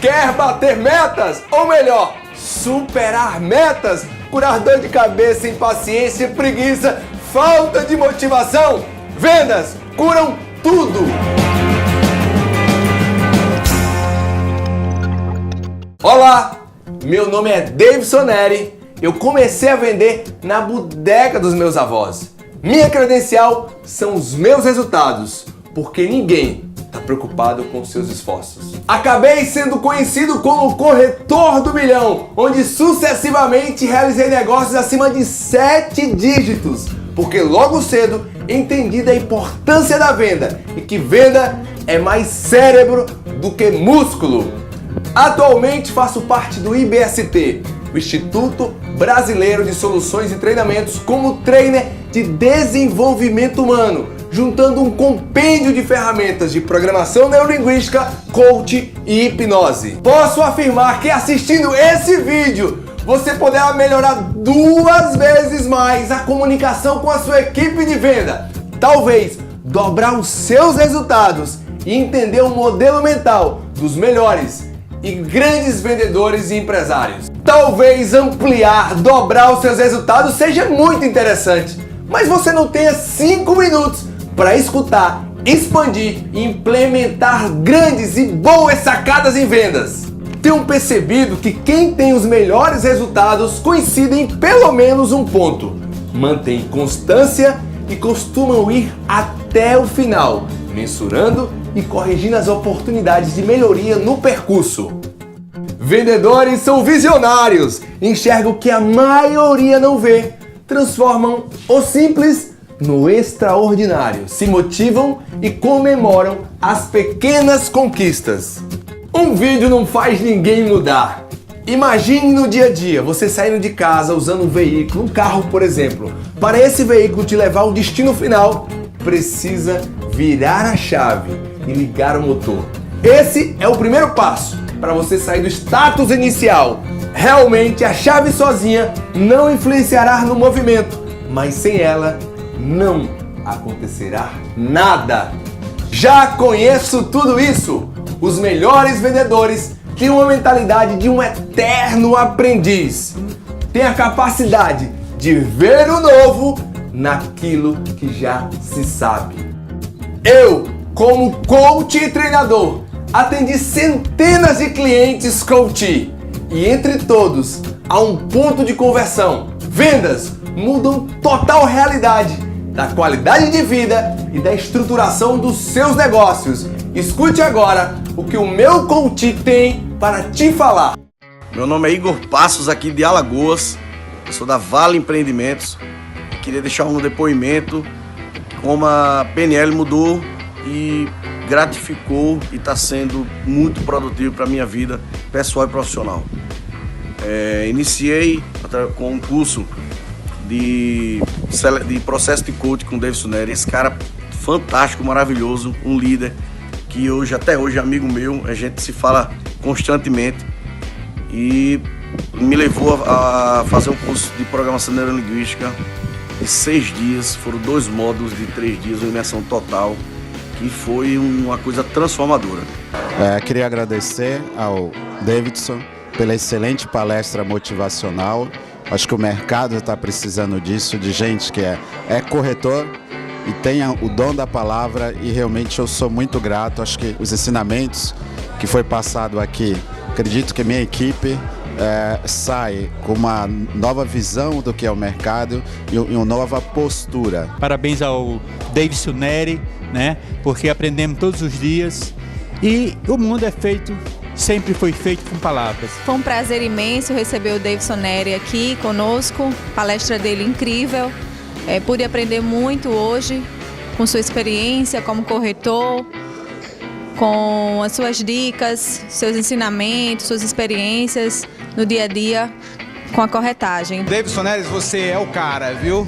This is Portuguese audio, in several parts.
Quer bater metas? Ou melhor, superar metas? Curar dor de cabeça, impaciência, preguiça, falta de motivação? Vendas curam tudo! Olá, meu nome é Davidson Neri. Eu comecei a vender na bodega dos meus avós. Minha credencial são os meus resultados, porque ninguém está preocupado com seus esforços. Acabei sendo conhecido como corretor do milhão, onde sucessivamente realizei negócios acima de 7 dígitos, porque logo cedo entendi da importância da venda e que venda é mais cérebro do que músculo. Atualmente faço parte do IBST, o Instituto Brasileiro de Soluções e Treinamentos, como trainer de desenvolvimento humano, juntando um compêndio de ferramentas de programação neurolinguística, coach e hipnose. Posso afirmar que assistindo esse vídeo, você poderá melhorar 2 vezes mais a comunicação com a sua equipe de venda. Talvez dobrar os seus resultados e entender o modelo mental dos melhores e grandes vendedores e empresários. Talvez ampliar, dobrar os seus resultados seja muito interessante, mas você não tenha 5 minutos para escutar, expandir e implementar grandes e boas sacadas em vendas. Tenho percebido que quem tem os melhores resultados coincidem em pelo menos um ponto: mantém constância e costumam ir até o final, mensurando e corrigindo as oportunidades de melhoria no percurso. Vendedores são visionários, enxergam o que a maioria não vê, transformam o simples no extraordinário, se motivam e comemoram as pequenas conquistas. Um vídeo não faz ninguém mudar. Imagine no dia a dia você saindo de casa usando um veículo, um carro por exemplo. Para esse veículo te levar ao destino final, precisa virar a chave e ligar o motor. Esse é o primeiro passo para você sair do status inicial. Realmente a chave sozinha não influenciará no movimento, mas sem ela não acontecerá nada. Já conheço tudo isso. Os melhores vendedores têm uma mentalidade de um eterno aprendiz. Tem a capacidade de ver o novo naquilo que já se sabe. Eu, como coach e treinador, atendi centenas de clientes coach e entre todos há um ponto de conversão. Vendas mudam total realidade da qualidade de vida e da estruturação dos seus negócios. Escute agora o que o meu coach tem para te falar. Meu nome é Igor Passos, aqui de Alagoas. Eu sou da Vale Empreendimentos. Queria deixar um depoimento como a PNL mudou e gratificou e está sendo muito produtivo para a minha vida pessoal e profissional. Iniciei com um curso de processo de coaching com o Davidson Neri. Esse cara fantástico, maravilhoso, um líder que até hoje é amigo meu, a gente se fala constantemente e me levou a fazer um curso de programação neurolinguística de 6 dias, foram 2 módulos de 3 dias, uma imersão total, que foi uma coisa transformadora. Queria agradecer ao Davidson pela excelente palestra motivacional. Acho que o mercado está precisando disso, de gente que é corretor e tenha o dom da palavra, e realmente eu sou muito grato. Acho que os ensinamentos que foi passado aqui, acredito que minha equipe sai com uma nova visão do que é o mercado e uma nova postura. Parabéns ao Davidson Neri, né? Porque aprendemos todos os dias e o mundo sempre foi feito com palavras. Foi um prazer imenso receber o Davidson Neri aqui conosco, palestra dele incrível. Pude aprender muito hoje com sua experiência como corretor, com as suas dicas, seus ensinamentos, suas experiências no dia a dia com a corretagem. Davidson Neri, você é o cara, viu?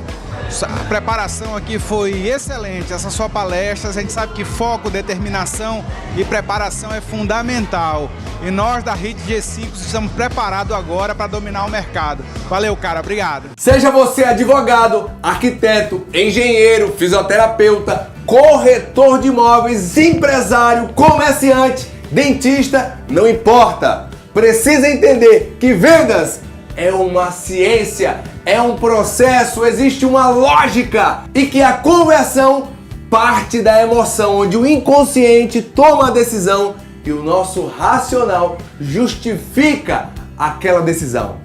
A preparação aqui foi excelente, essa sua palestra, a gente sabe que foco, determinação e preparação é fundamental. E nós da Rede G5 estamos preparados agora para dominar o mercado. Valeu, cara, obrigado. Seja você advogado, arquiteto, engenheiro, fisioterapeuta, corretor de imóveis, empresário, comerciante, dentista, não importa. Precisa entender que vendas é uma ciência, é um processo, existe uma lógica e que a conversão parte da emoção, onde o inconsciente toma a decisão e o nosso racional justifica aquela decisão.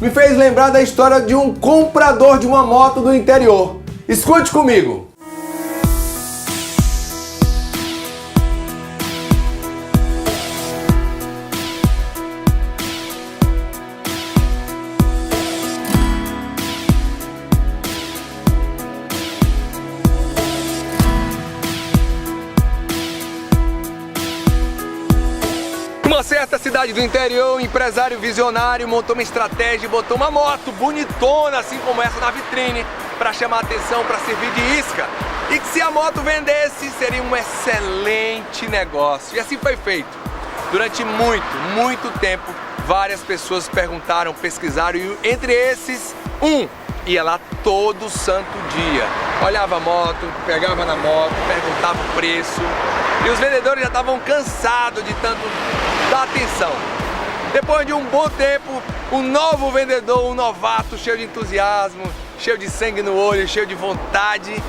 Me fez lembrar da história de um comprador de uma moto do interior. Escute comigo. Uma certa cidade do interior, um empresário visionário montou uma estratégia e botou uma moto bonitona, assim como essa, na vitrine, para chamar atenção, para servir de isca. E que se a moto vendesse, seria um excelente negócio. E assim foi feito. Durante muito tempo, várias pessoas perguntaram, pesquisaram, e entre esses, ia lá todo santo dia. Olhava a moto, pegava na moto, perguntava o preço. E os vendedores já estavam cansados de tanto dar atenção. Depois de um bom tempo, um novo vendedor, um novato, cheio de entusiasmo, cheio de sangue no olho, cheio de vontade,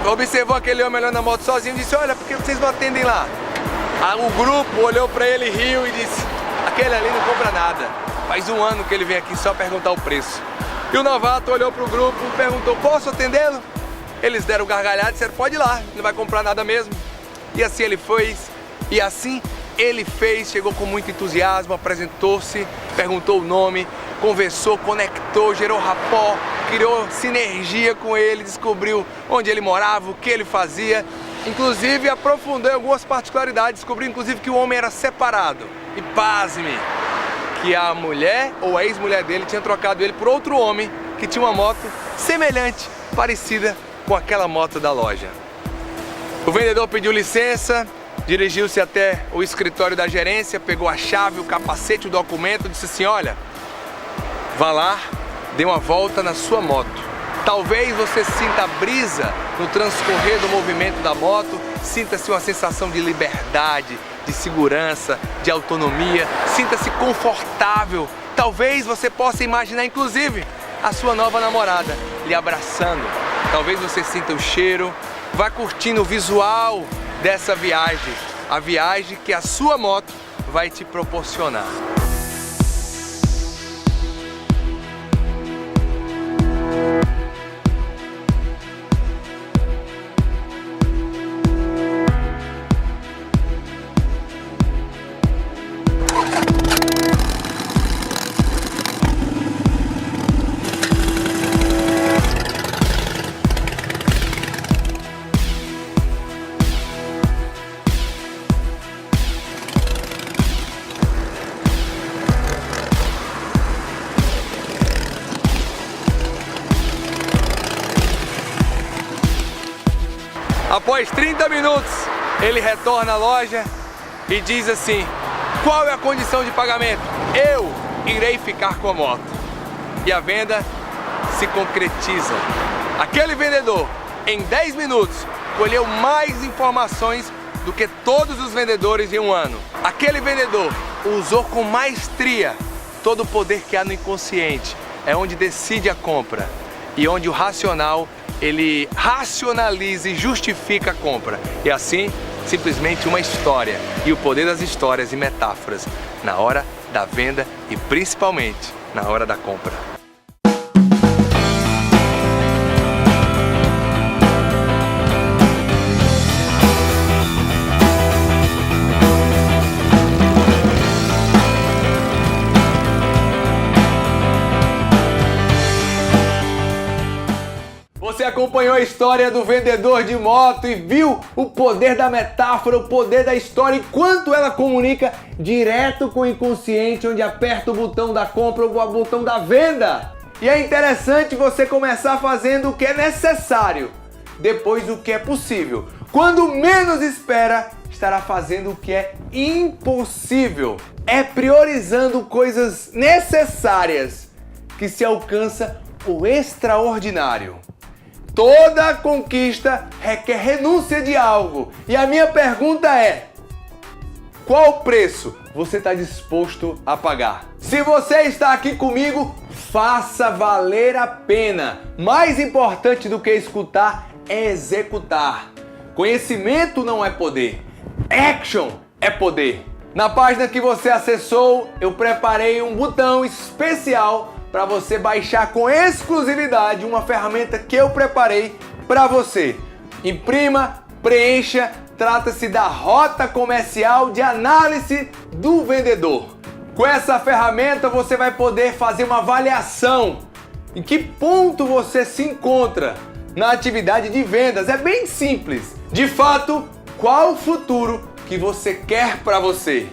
observou aquele homem olhando a moto sozinho e disse: olha, por que vocês não atendem lá? O grupo olhou para ele, riu e disse: aquele ali não compra nada. Faz um ano que ele vem aqui só perguntar o preço. E o novato olhou para o grupo e perguntou: posso atendê-lo? Eles deram gargalhada e disseram: pode ir lá, não vai comprar nada mesmo. E assim ele fez, e assim ele fez, chegou com muito entusiasmo, apresentou-se, perguntou o nome, conversou, conectou, gerou rapport, criou sinergia com ele, descobriu onde ele morava, o que ele fazia, inclusive aprofundou em algumas particularidades, descobriu inclusive que o homem era separado. E pasme, que a mulher ou a ex-mulher dele tinha trocado ele por outro homem que tinha uma moto semelhante, parecida com aquela moto da loja. O vendedor pediu licença, dirigiu-se até o escritório da gerência, pegou a chave, o capacete, o documento, disse assim: olha, vá lá, dê uma volta na sua moto. Talvez você sinta a brisa no transcorrer do movimento da moto, sinta-se uma sensação de liberdade, de segurança, de autonomia, sinta-se confortável. Talvez você possa imaginar, inclusive, a sua nova namorada lhe abraçando. Talvez você sinta o cheiro. Vá curtindo o visual dessa viagem, a viagem que a sua moto vai te proporcionar. Após 30 minutos, ele retorna à loja e diz assim: qual é a condição de pagamento? Eu irei ficar com a moto. E a venda se concretiza. Aquele vendedor, em 10 minutos, colheu mais informações do que todos os vendedores em um ano. Aquele vendedor usou com maestria todo o poder que há no inconsciente. É onde decide a compra e onde o racional, ele racionaliza e justifica a compra. E assim, simplesmente uma história. E o poder das histórias e metáforas na hora da venda e principalmente na hora da compra. Você acompanhou a história do vendedor de moto e viu o poder da metáfora, o poder da história e quanto ela comunica direto com o inconsciente, onde aperta o botão da compra ou o botão da venda. E é interessante você começar fazendo o que é necessário, depois o que é possível. Quando menos espera, estará fazendo o que é impossível. É priorizando coisas necessárias que se alcança o extraordinário. Toda conquista requer renúncia de algo. E a minha pergunta é: qual preço você está disposto a pagar. Se você está aqui comigo, faça valer a pena. Mais importante do que escutar é executar. Conhecimento não é poder, action é poder. Na página que você acessou, eu preparei um botão especial para você baixar com exclusividade uma ferramenta que eu preparei para você. Imprima, preencha, trata-se da rota comercial de análise do vendedor. Com essa ferramenta você vai poder fazer uma avaliação em que ponto você se encontra na atividade de vendas. É bem simples. De fato, qual o futuro que você quer para você?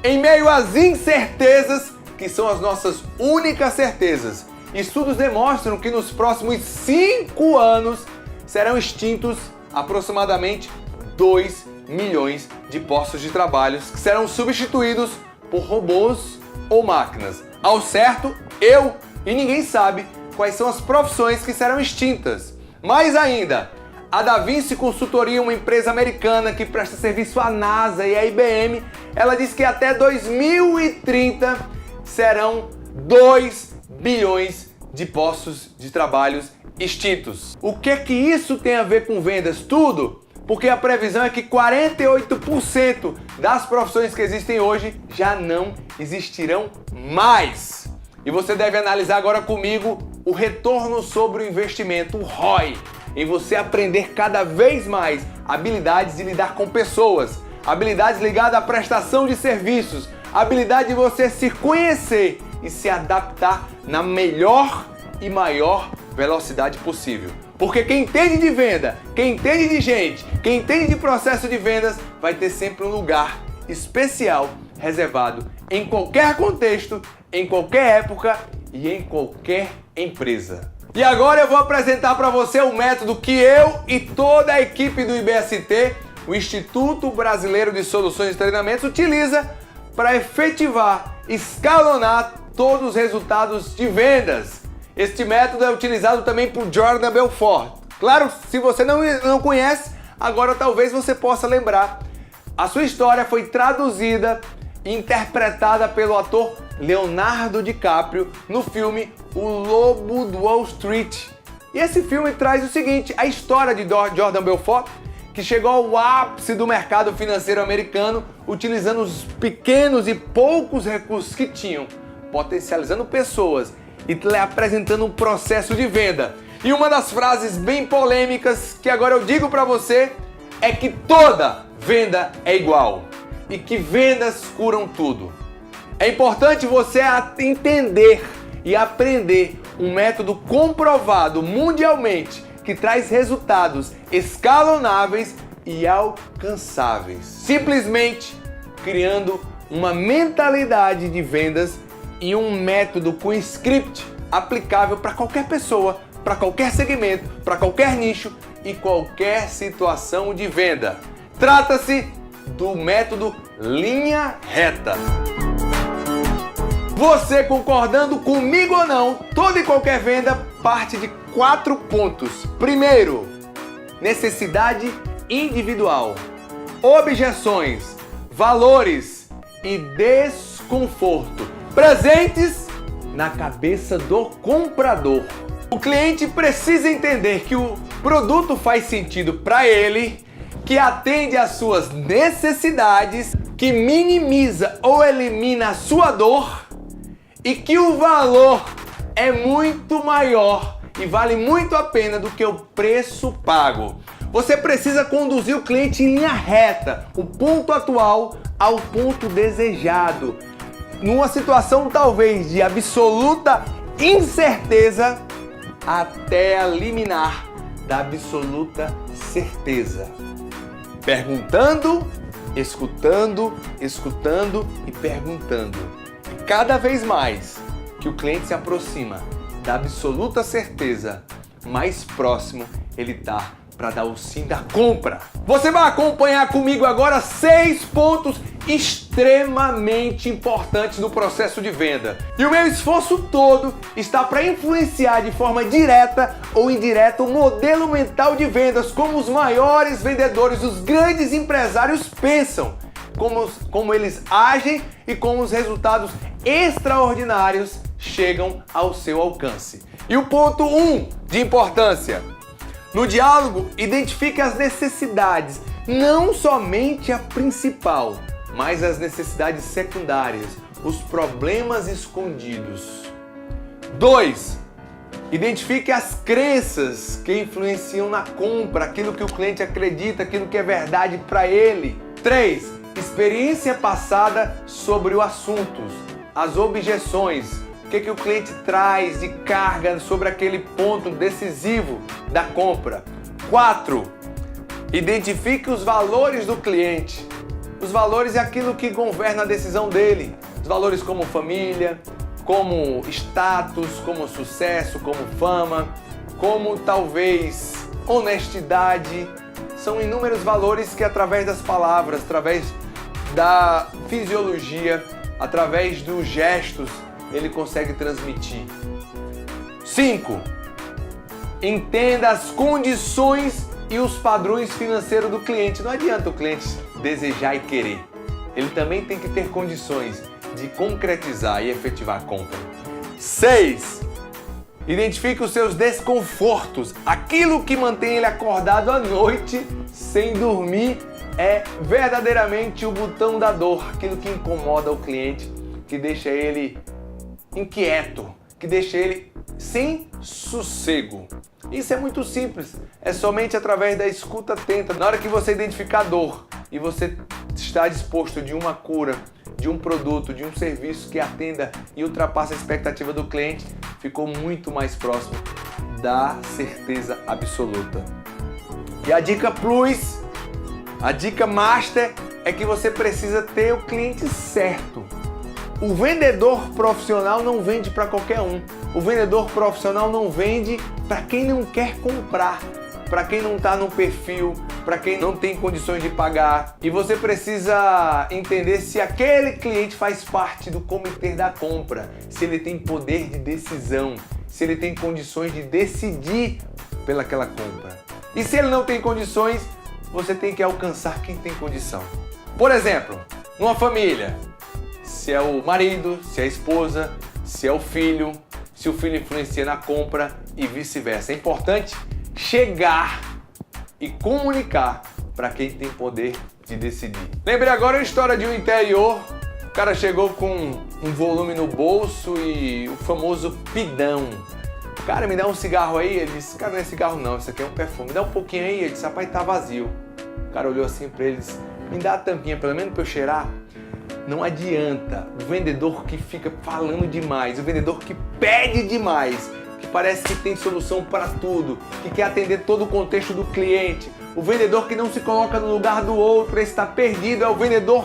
Em meio às incertezas, que são as nossas únicas certezas, estudos demonstram que nos próximos 5 anos serão extintos aproximadamente 2 milhões de postos de trabalho que serão substituídos por robôs ou máquinas. Ao certo, eu e ninguém sabe quais são as profissões que serão extintas. Mais ainda, a Da Vinci Consultoria, uma empresa americana que presta serviço à NASA e à IBM, ela diz que até 2030 serão 2 bilhões de postos de trabalho extintos. O que isso tem a ver com vendas? Tudo! Porque a previsão é que 48% das profissões que existem hoje já não existirão mais. E você deve analisar agora comigo o retorno sobre o investimento, o ROI, em você aprender cada vez mais habilidades de lidar com pessoas, habilidades ligadas à prestação de serviços, habilidade de você se conhecer e se adaptar na melhor e maior velocidade possível. Porque quem entende de venda, quem entende de gente, quem entende de processo de vendas, vai ter sempre um lugar especial reservado em qualquer contexto, em qualquer época e em qualquer empresa. E agora eu vou apresentar para você o método que eu e toda a equipe do IBST, o Instituto Brasileiro de Soluções e Treinamentos, utiliza para efetivar, escalonar todos os resultados de vendas. Este método é utilizado também por Jordan Belfort. Claro, se você não conhece, agora talvez você possa lembrar. A sua história foi traduzida e interpretada pelo ator Leonardo DiCaprio no filme O Lobo de Wall Street. E esse filme traz o seguinte, a história de Jordan Belfort, que chegou ao ápice do mercado financeiro americano utilizando os pequenos e poucos recursos que tinham, potencializando pessoas e lhe apresentando um processo de venda. E uma das frases bem polêmicas que agora eu digo para você é que toda venda é igual e que vendas curam tudo. É importante você entender e aprender um método comprovado mundialmente que traz resultados escalonáveis e alcançáveis. Simplesmente criando uma mentalidade de vendas e um método com script aplicável para qualquer pessoa, para qualquer segmento, para qualquer nicho e qualquer situação de venda. Trata-se do método linha reta. Você concordando comigo ou não, toda e qualquer venda parte de 4 pontos. Primeiro, necessidade individual, objeções, valores e desconforto presentes na cabeça do comprador. O cliente precisa entender que o produto faz sentido para ele, que atende às suas necessidades, que minimiza ou elimina a sua dor e que o valor é muito maior e vale muito a pena do que o preço pago. Você precisa conduzir o cliente em linha reta, o ponto atual ao ponto desejado, numa situação talvez de absoluta incerteza até a liminar da absoluta certeza. Perguntando, escutando e perguntando. E cada vez mais que o cliente se aproxima da absoluta certeza, mais próximo ele está para dar o sim da compra. Você vai acompanhar comigo agora 6 pontos extremamente importantes do processo de venda. E o meu esforço todo está para influenciar de forma direta ou indireta o modelo mental de vendas, como os maiores vendedores, os grandes empresários pensam. como eles agem e como os resultados extraordinários chegam ao seu alcance. E o ponto 1 de importância: no diálogo, identifique as necessidades, não somente a principal, mas as necessidades secundárias, os problemas escondidos. 2. Identifique as crenças que influenciam na compra, aquilo que o cliente acredita, aquilo que é verdade para ele. 3. Experiência passada sobre o assunto, as objeções, o que o cliente traz de carga sobre aquele ponto decisivo da compra. 4. Identifique os valores do cliente. Os valores é aquilo que governa a decisão dele. Os valores como família, como status, como sucesso, como fama, como talvez honestidade. São inúmeros valores que através das palavras, através da fisiologia, através dos gestos, ele consegue transmitir. 5. Entenda as condições e os padrões financeiros do cliente. Não adianta o cliente desejar e querer. Ele também tem que ter condições de concretizar e efetivar a compra. 6. Identifique os seus desconfortos. Aquilo que mantém ele acordado à noite sem dormir é verdadeiramente o botão da dor. Aquilo que incomoda o cliente, que deixa ele inquieto, que deixa ele sem sossego. Isso é muito simples. É somente através da escuta atenta. Na hora que você identificar a dor e você está disposto de uma cura, de um produto, de um serviço que atenda e ultrapasse a expectativa do cliente, ficou muito mais próximo da certeza absoluta. E a dica plus, a dica master é que você precisa ter o cliente certo. O vendedor profissional não vende para qualquer um. O vendedor profissional não vende para quem não quer comprar, para quem não está no perfil, para quem não tem condições de pagar. E você precisa entender se aquele cliente faz parte do comitê da compra, se ele tem poder de decisão, se ele tem condições de decidir pelaquela compra. E se ele não tem condições, você tem que alcançar quem tem condição. Por exemplo, numa família, se é o marido, se é a esposa, se é o filho, se o filho influencia na compra e vice-versa. É importante chegar e comunicar para quem tem poder de decidir. Lembrei agora a história de um interior. O cara chegou com um volume no bolso e o famoso pidão. Cara, me dá um cigarro aí? Ele disse, cara, não é cigarro não, isso aqui é um perfume. Me dá um pouquinho aí? Ele disse, rapaz, tá vazio. O cara olhou assim para ele e disse, me dá a tampinha, pelo menos para eu cheirar. Não adianta. O vendedor que fica falando demais, o vendedor que pede demais, que parece que tem solução para tudo, que quer atender todo o contexto do cliente. O vendedor que não se coloca no lugar do outro, está perdido, é o vendedor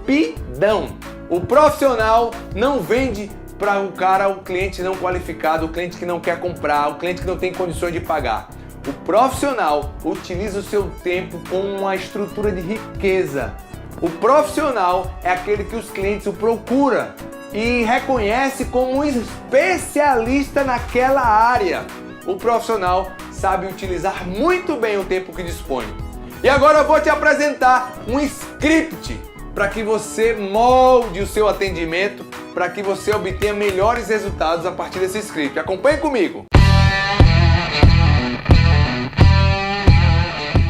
pidão. O profissional não vende para o cliente não qualificado, o cliente que não quer comprar, o cliente que não tem condições de pagar. O profissional utiliza o seu tempo com uma estrutura de riqueza. O profissional é aquele que os clientes o procuram e reconhece como um especialista naquela área. O profissional sabe utilizar muito bem o tempo que dispõe. E agora eu vou te apresentar um script para que você molde o seu atendimento, para que você obtenha melhores resultados a partir desse script. Acompanhe comigo.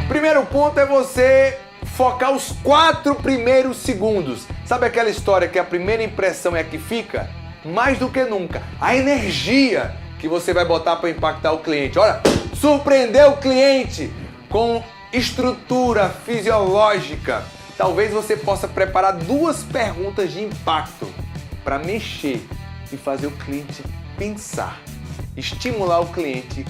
Primeiro ponto é você focar os 4 primeiros segundos. Sabe aquela história que a primeira impressão é a que fica? Mais do que nunca, a energia que você vai botar para impactar o cliente. Olha, surpreender o cliente com estrutura fisiológica. Talvez você possa preparar 2 perguntas de impacto para mexer e fazer o cliente pensar. Estimular o cliente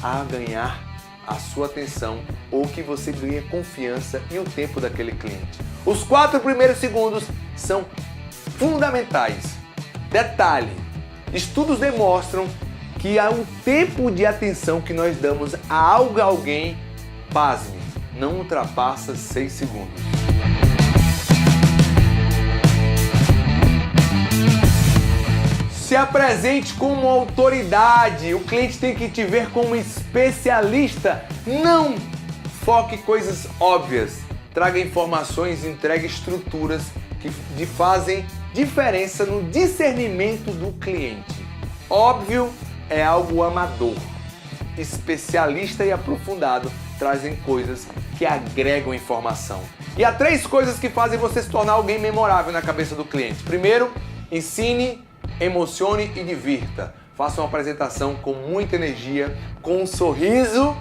a ganhar a sua atenção ou que você ganhe confiança e o tempo daquele cliente. Os 4 primeiros segundos são fundamentais. Detalhe, estudos demonstram que há um tempo de atenção que nós damos a algo a alguém, pasme, não ultrapassa 6 segundos. Se apresente como autoridade, o cliente tem que te ver como especialista. Não foque coisas óbvias. traga informações e entregue estruturas que fazem diferença no discernimento do cliente. Óbvio, é algo amador. Especialista e aprofundado trazem coisas que agregam informação. E há 3 coisas que fazem você se tornar alguém memorável na cabeça do cliente. Primeiro, ensine, emocione e divirta. Faça uma apresentação com muita energia, com um sorriso.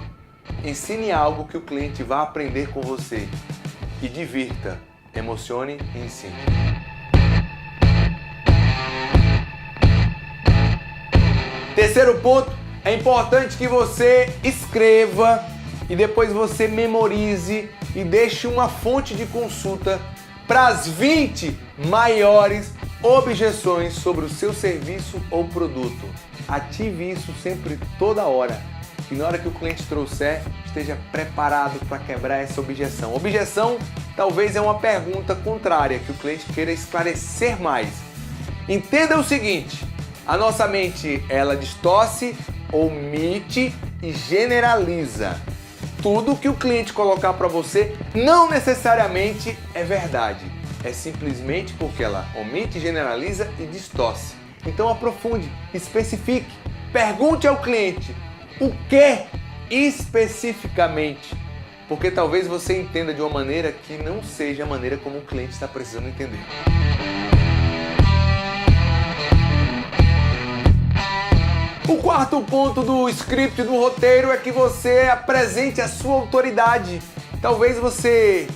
Ensine algo que o cliente vai aprender com você. E divirta, emocione e ensine. Terceiro ponto, é importante que você escreva e depois você memorize e deixe uma fonte de consulta para as 20 maiores objeções sobre o seu serviço ou produto. Ative isso sempre, toda hora. Que na hora que o cliente trouxer, esteja preparado para quebrar essa objeção. Objeção talvez é uma pergunta contrária, que o cliente queira esclarecer mais. Entenda o seguinte, a nossa mente, ela distorce, omite e generaliza. Tudo que o cliente colocar para você não necessariamente é verdade. É simplesmente porque ela omite, generaliza e distorce. Então aprofunde, especifique, pergunte ao cliente o que especificamente, porque talvez você entenda de uma maneira que não seja a maneira como o cliente está precisando entender. O quarto ponto do script, do roteiro, é que você apresente a sua autoridade. Talvez você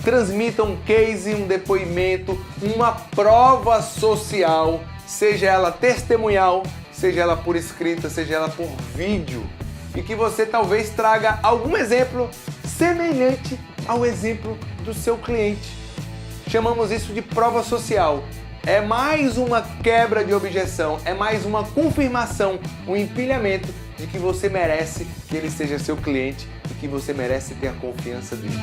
transmita um case, um depoimento, uma prova social, seja ela testemunhal, seja ela por escrita, seja ela por vídeo, e que você talvez traga algum exemplo semelhante ao exemplo do seu cliente. Chamamos isso de prova social. É mais uma quebra de objeção, é mais uma confirmação, um empilhamento de que você merece que ele seja seu cliente e que você merece ter a confiança dele.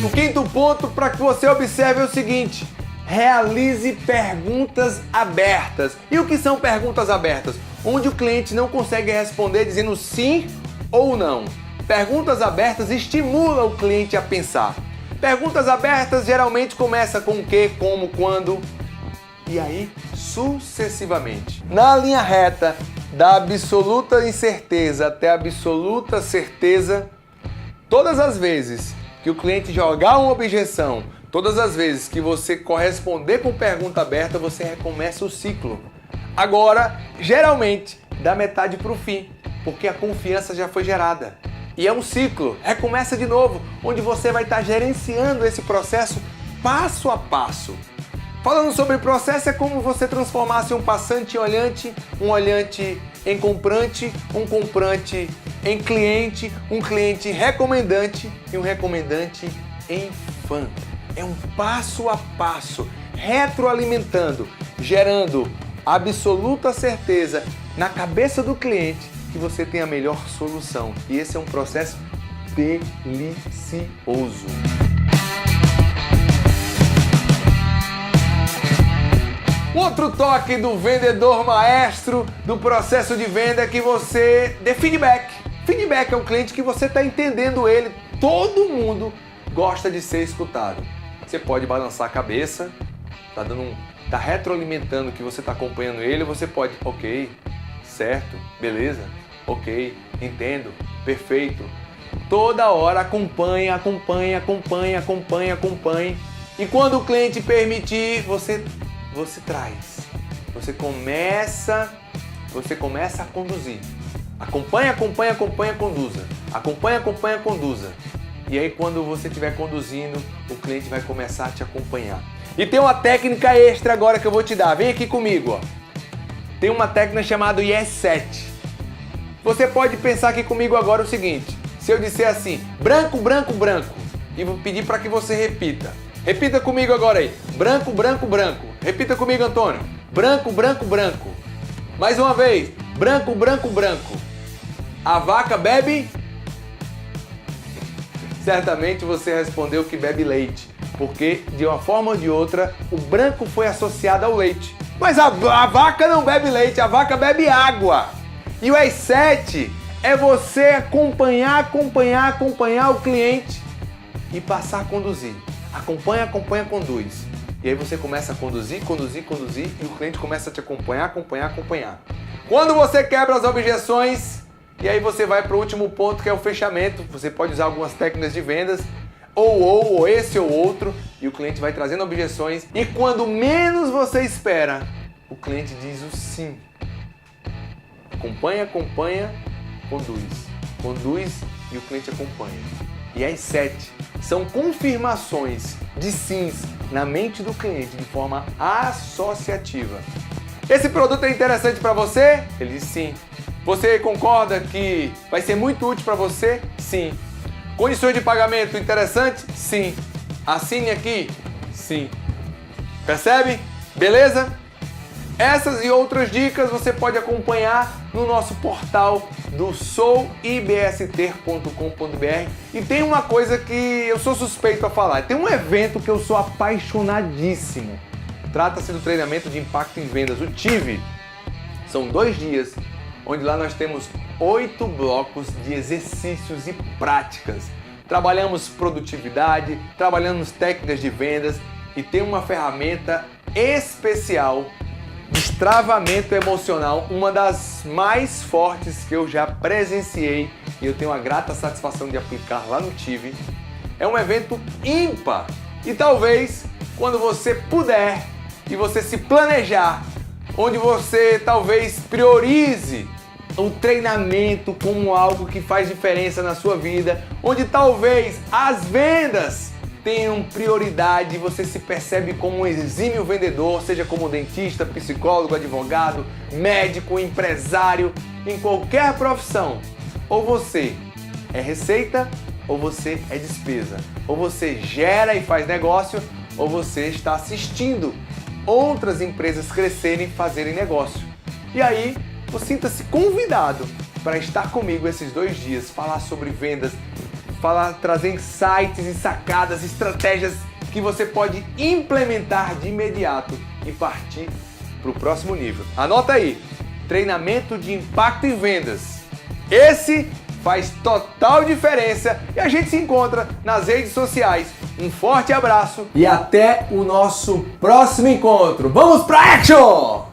O quinto ponto para que você observe é o seguinte: realize perguntas abertas. E o que são perguntas abertas? Onde o cliente não consegue responder dizendo sim ou não. Perguntas abertas estimulam o cliente a pensar. Perguntas abertas geralmente começam com o que, como, quando e aí sucessivamente. Na linha reta da absoluta incerteza até a absoluta certeza, todas as vezes que o cliente jogar uma objeção, todas as vezes que você corresponder com pergunta aberta, você recomeça o ciclo. Agora, geralmente, da metade para o fim, porque a confiança já foi gerada. E é um ciclo, recomeça de novo, onde você vai estar gerenciando esse processo passo a passo. Falando sobre processo, é como você transformasse um passante em olhante, um olhante em comprante, um comprante em cliente, um cliente recomendante e um recomendante em fã. É um passo a passo, retroalimentando, gerando absoluta certeza na cabeça do cliente que você tem a melhor solução. E esse é um processo delicioso. Outro toque do vendedor maestro do processo de venda é que você dê feedback. Feedback é um cliente que você está entendendo ele. Todo mundo gosta de ser escutado. Você pode balançar a cabeça, tá retroalimentando que você está acompanhando ele. Você pode, ok, certo, beleza, ok, entendo, perfeito. Toda hora acompanhe. E quando o cliente permitir, você traz. Você começa a conduzir. Acompanha, conduza. Acompanha, conduza. E aí quando você estiver conduzindo, o cliente vai começar a te acompanhar. E tem uma técnica extra agora que eu vou te dar. Vem aqui comigo, ó. Tem uma técnica chamada Yes Set. Você pode pensar aqui comigo agora o seguinte: se eu disser assim, branco, e vou pedir para que você repita. Repita comigo agora aí. Branco. Repita comigo, Antônio. Branco. Mais uma vez. Branco. A vaca bebe? Certamente você respondeu que bebe leite, porque de uma forma ou de outra o branco foi associado ao leite. Mas a vaca não bebe leite, a vaca bebe água. E o E7 é você acompanhar o cliente e passar a conduzir. Acompanha, conduz. E aí você começa a conduzir e o cliente começa a te acompanhar. Quando você quebra as objeções, e aí você vai para o último ponto, que é o fechamento. Você pode usar algumas técnicas de vendas, ou esse ou outro, e o cliente vai trazendo objeções. E quando menos você espera, o cliente diz o sim. Acompanha, conduz e o cliente acompanha. E as 7 são confirmações de sims na mente do cliente de forma associativa. Esse produto é interessante para você? Ele diz sim. Você concorda que vai ser muito útil para você? Sim. Condições de pagamento interessante? Sim. Assine aqui? Sim. Percebe? Beleza? Essas e outras dicas você pode acompanhar no nosso portal do souibster.com.br. E tem uma coisa que eu sou suspeito a falar. Tem um evento que eu sou apaixonadíssimo. Trata-se do treinamento de impacto em vendas, o TIV. São 2 dias, onde lá nós temos 8 blocos de exercícios e práticas. Trabalhamos produtividade, trabalhamos técnicas de vendas e tem uma ferramenta especial, destravamento emocional, uma das mais fortes que eu já presenciei e eu tenho a grata satisfação de aplicar lá no TIV. É um evento ímpar e talvez quando você puder e você se planejar, onde você talvez priorize o treinamento como algo que faz diferença na sua vida, onde talvez as vendas tenham prioridade, você se percebe como um exímio vendedor, seja como dentista, psicólogo, advogado, médico, empresário, em qualquer profissão. Ou você é receita, ou você é despesa. Ou você gera e faz negócio, ou você está assistindo outras empresas crescerem e fazerem negócio. E aí, sinta-se convidado para estar comigo esses 2 dias, falar sobre vendas, trazer insights e sacadas, estratégias que você pode implementar de imediato e partir para o próximo nível. Anota aí, treinamento de impacto em vendas. Esse faz total diferença e a gente se encontra nas redes sociais. Um forte abraço e até o nosso próximo encontro. Vamos para action!